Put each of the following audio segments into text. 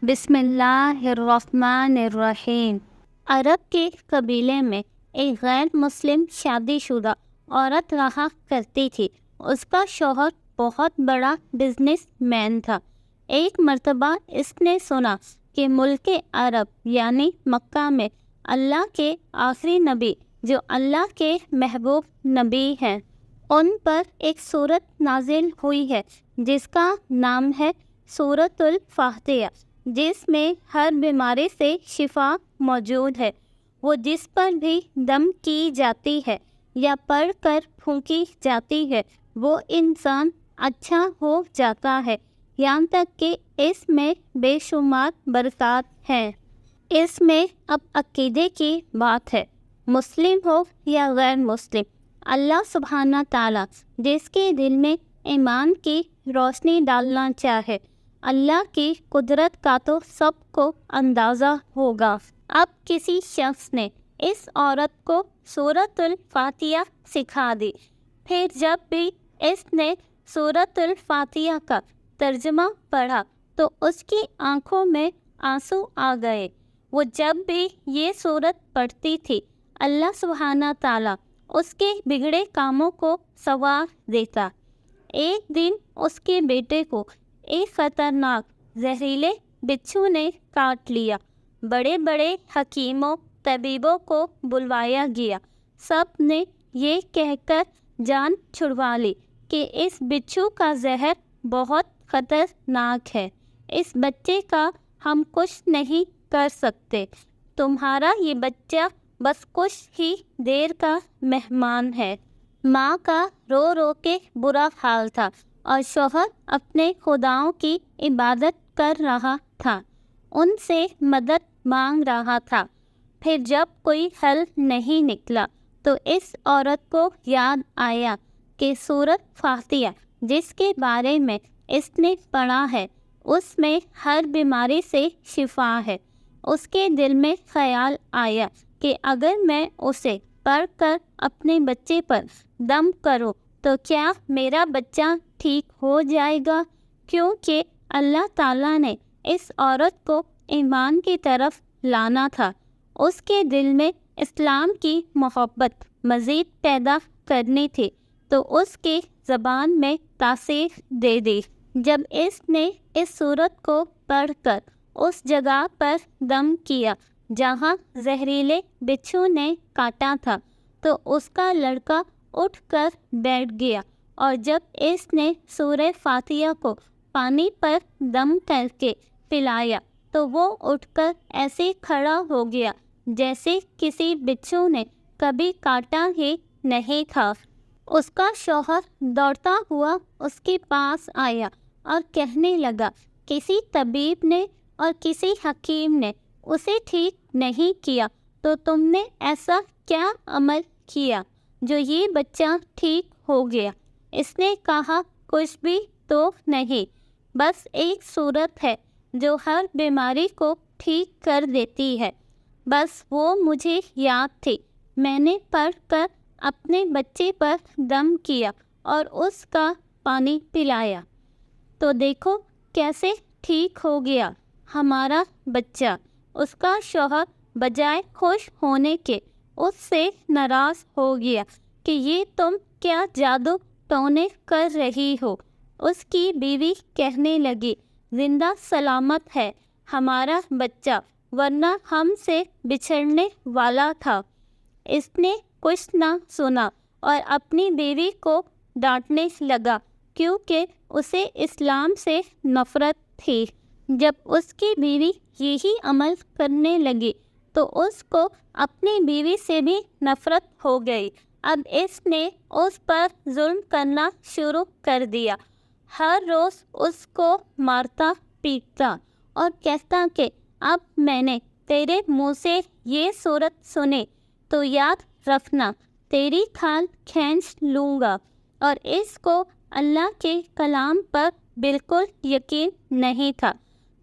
بسم اللہ الرحمن الرحیم۔ عرب کے قبیلے میں ایک غیر مسلم شادی شدہ عورت رہا کرتی تھی۔ اس کا شوہر بہت بڑا بزنس مین تھا۔ ایک مرتبہ اس نے سنا کہ ملک عرب یعنی مکہ میں اللہ کے آخری نبی جو اللہ کے محبوب نبی ہیں، ان پر ایک سورت نازل ہوئی ہے جس کا نام ہے سورۃ الفاتحہ، جس میں ہر بیماری سے شفا موجود ہے۔ وہ جس پر بھی دم کی جاتی ہے یا پڑھ کر پھونکی جاتی ہے وہ انسان اچھا ہو جاتا ہے، یہاں تک کہ اس میں بے شمار برکات ہیں۔ اس میں اب عقیدے کی بات ہے، مسلم ہو یا غیر مسلم، اللہ سبحانہ تعالیٰ جس کے دل میں ایمان کی روشنی ڈالنا چاہے، اللہ کی قدرت کا تو سب کو اندازہ ہوگا۔ اب کسی شخص نے اس عورت کو سورۃ الفاتحہ سکھا دی۔ پھر جب بھی اس نے سورۃ الفاتحہ کا ترجمہ پڑھا تو اس کی آنکھوں میں آنسو آ گئے۔ وہ جب بھی یہ سورت پڑھتی تھی اللہ سبحانہ تعالیٰ اس کے بگڑے کاموں کو سنوار دیتا۔ ایک دن اس کے بیٹے کو ایک خطرناک زہریلے بچھو نے کاٹ لیا۔ بڑے بڑے حکیموں طبیبوں کو بلوایا گیا، سب نے یہ کہہ کر جان چھڑوا لی کہ اس بچھو کا زہر بہت خطرناک ہے، اس بچے کا ہم کچھ نہیں کر سکتے، تمہارا یہ بچہ بس کچھ ہی دیر کا مہمان ہے۔ ماں کا رو رو کے برا حال تھا اور شوہر اپنے خداؤں کی عبادت کر رہا تھا، ان سے مدد مانگ رہا تھا۔ پھر جب کوئی حل نہیں نکلا تو اس عورت کو یاد آیا کہ سورۃ فاتحہ جس کے بارے میں اس نے پڑھا ہے اس میں ہر بیماری سے شفا ہے۔ اس کے دل میں خیال آیا کہ اگر میں اسے پڑھ کر اپنے بچے پر دم کروں تو کیا میرا بچہ ٹھیک ہو جائے گا؟ کیونکہ اللہ تعالیٰ نے اس عورت کو ایمان کی طرف لانا تھا، اس کے دل میں اسلام کی محبت مزید پیدا کرنی تھی، تو اس کی زبان میں تاثیر دے دی۔ جب اس نے اس سورت کو پڑھ کر اس جگہ پر دم کیا جہاں زہریلے بچھو نے کاٹا تھا تو اس کا لڑکا اٹھ کر بیٹھ گیا، اور جب اس نے سورہ فاتحہ کو پانی پر دم کر کے پلایا تو وہ اٹھ کر ایسے کھڑا ہو گیا جیسے کسی بچھو نے کبھی کاٹا ہی نہیں تھا۔ اس کا شوہر دوڑتا ہوا اس کے پاس آیا اور کہنے لگا، کسی طبیب نے اور کسی حکیم نے اسے ٹھیک نہیں کیا تو تم نے ایسا کیا عمل کیا جو یہ بچہ ٹھیک ہو گیا؟ اس نے کہا، کچھ بھی تو نہیں، بس ایک سورت ہے جو ہر بیماری کو ٹھیک کر دیتی ہے، بس وہ مجھے یاد تھی، میں نے پڑھ کر اپنے بچے پر دم کیا اور اس کا پانی پلایا، تو دیکھو کیسے ٹھیک ہو گیا ہمارا بچہ۔ اس کا شوہر بجائے خوش ہونے کے اس سے ناراض ہو گیا کہ یہ تم کیا جادو ٹونے کر رہی ہو۔ اس کی بیوی کہنے لگی، زندہ سلامت ہے ہمارا بچہ، ورنہ ہم سے بچھڑنے والا تھا۔ اس نے کچھ نہ سنا اور اپنی بیوی کو ڈانٹنے لگا کیونکہ اسے اسلام سے نفرت تھی۔ جب اس کی بیوی یہی عمل کرنے لگی تو اس کو اپنی بیوی سے بھی نفرت ہو گئی۔ اب اس نے اس پر ظلم کرنا شروع کر دیا، ہر روز اس کو مارتا پیٹتا اور کہتا کہ اب میں نے تیرے منہ سے یہ سورت سنی تو یاد رکھنا، تیری کھال کھینچ لوں گا۔ اور اس کو اللہ کے کلام پر بالکل یقین نہیں تھا،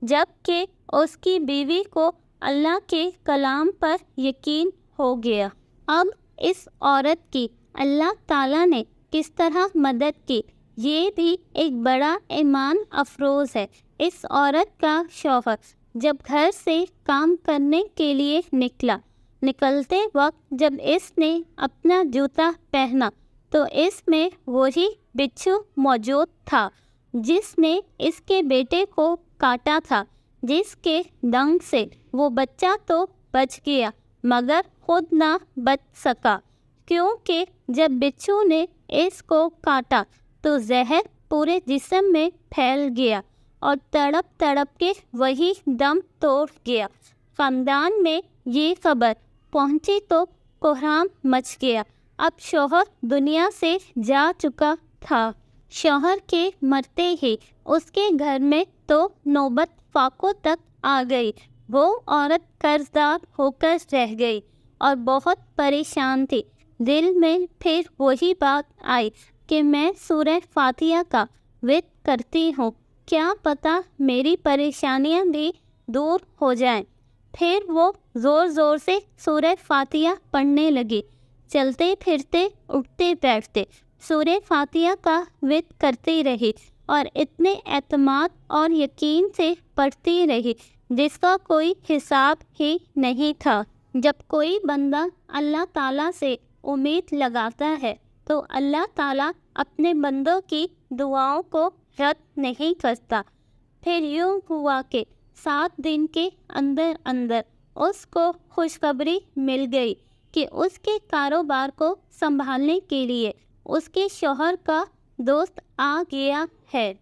جبکہ اس کی بیوی کو اللہ کے کلام پر یقین ہو گیا۔ اب اس عورت کی اللہ تعالیٰ نے کس طرح مدد کی، یہ بھی ایک بڑا ایمان افروز ہے۔ اس عورت کا شوہر جب گھر سے کام کرنے کے لیے نکلا۔ نکلتے وقت جب اس نے اپنا جوتا پہنا تو اس میں وہی بچھو موجود تھا جس نے اس کے بیٹے کو کاٹا تھا، جس کے ڈنگ سے وہ بچہ تو بچ گیا مگر خود نہ بچ سکا، کیونکہ جب بچھو نے اس کو کاٹا تو زہر پورے جسم میں پھیل گیا اور تڑپ تڑپ کے وہی دم توڑ گیا۔ خاندان میں یہ خبر پہنچی تو کوہرام مچ گیا۔ اب شوہر دنیا سے جا چکا تھا۔ شوہر کے مرتے ہی اس کے گھر میں تو نوبت فاقوں تک آ گئی۔ وہ عورت قرض دار ہو کر رہ گئی اور بہت پریشان تھی۔ دل میں پھر وہی بات آئی کہ میں سورہ فاتحہ کا ورد کرتی ہوں، کیا پتہ میری پریشانیاں بھی دور ہو جائیں۔ پھر وہ زور زور سے سورہ فاتحہ پڑھنے لگی، چلتے پھرتے اٹھتے بیٹھتے سورہ فاتحہ کا ورد کرتی رہی اور اتنے اعتماد اور یقین سے پڑھتی رہی جس کا کوئی حساب ہی نہیں تھا۔ جب کوئی بندہ اللہ تعالیٰ سے امید لگاتا ہے تو اللہ تعالیٰ اپنے بندوں کی دعاؤں کو رد نہیں کرتا۔ پھر یوں ہوا کہ 7 دن کے اندر اندر اس کو خوشخبری مل گئی کہ اس کے کاروبار کو سنبھالنے کے لیے اس کے شوہر کا دوست آ گیا ہے۔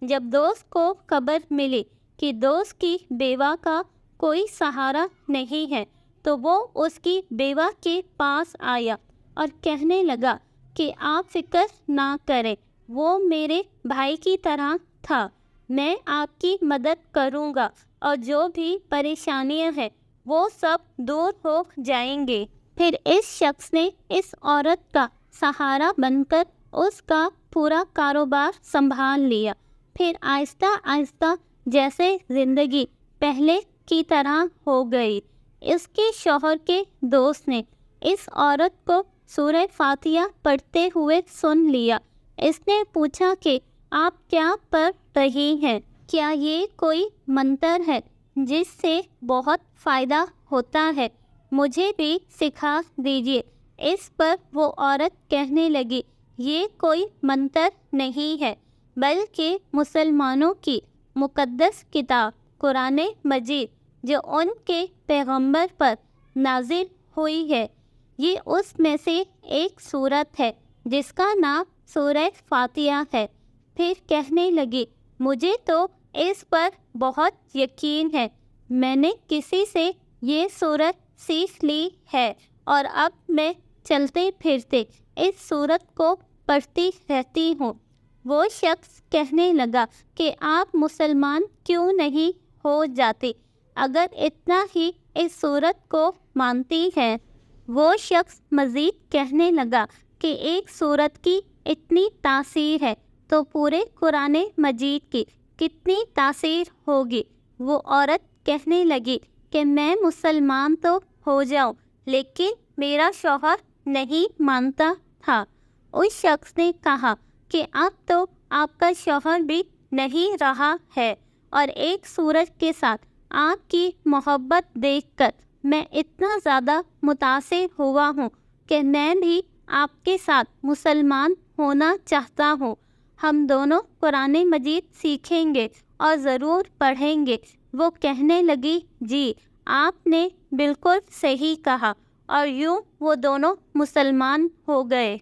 جب دوست کو خبر ملی کہ دوست کی بیوہ کا کوئی سہارا نہیں ہے تو وہ اس کی بیوہ کے پاس آیا اور کہنے لگا کہ آپ فکر نہ کریں، وہ میرے بھائی کی طرح تھا، میں آپ کی مدد کروں گا اور جو بھی پریشانیاں ہیں وہ سب دور ہو جائیں گے۔ پھر اس شخص نے اس عورت کا سہارا بن کر اس کا پورا کاروبار سنبھال لیا۔ پھر آہستہ آہستہ جیسے زندگی پہلے کی طرح ہو گئی۔ اس کے شوہر کے دوست نے اس عورت کو سورہ فاتحہ پڑھتے ہوئے سن لیا۔ اس نے پوچھا کہ آپ کیا پڑھ رہی ہیں؟ کیا یہ کوئی منتر ہے جس سے بہت فائدہ ہوتا ہے؟ مجھے بھی سکھا دیجیے۔ اس پر وہ عورت کہنے لگی، یہ کوئی منتر نہیں ہے بلکہ مسلمانوں کی مقدس کتاب قرآن مجید جو ان کے پیغمبر پر نازل ہوئی ہے، یہ اس میں سے ایک سورت ہے جس کا نام سورہ فاتحہ ہے۔ پھر کہنے لگی، مجھے تو اس پر بہت یقین ہے، میں نے کسی سے یہ سورت سیکھ لی ہے اور اب میں چلتے پھرتے اس سورت کو پڑھتی رہتی ہوں۔ وہ شخص کہنے لگا کہ آپ مسلمان کیوں نہیں ہو جاتی اگر اتنا ہی اس سورت کو مانتی ہیں؟ وہ شخص مزید کہنے لگا کہ ایک سورت کی اتنی تاثیر ہے تو پورے قرآن مجید کی کتنی تاثیر ہوگی۔ وہ عورت کہنے لگی کہ میں مسلمان تو ہو جاؤں لیکن میرا شوہر نہیں مانتا تھا۔ اس شخص نے کہا کہ اب تو آپ کا شوہر بھی نہیں رہا ہے اور ایک سورج کے ساتھ آپ کی محبت دیکھ کر میں اتنا زیادہ متاثر ہوا ہوں کہ میں بھی آپ کے ساتھ مسلمان ہونا چاہتا ہوں۔ ہم دونوں قرآن مجید سیکھیں گے اور ضرور پڑھیں گے۔ وہ کہنے لگی، جی آپ نے بالکل صحیح کہا، اور یوں وہ دونوں مسلمان ہو گئے۔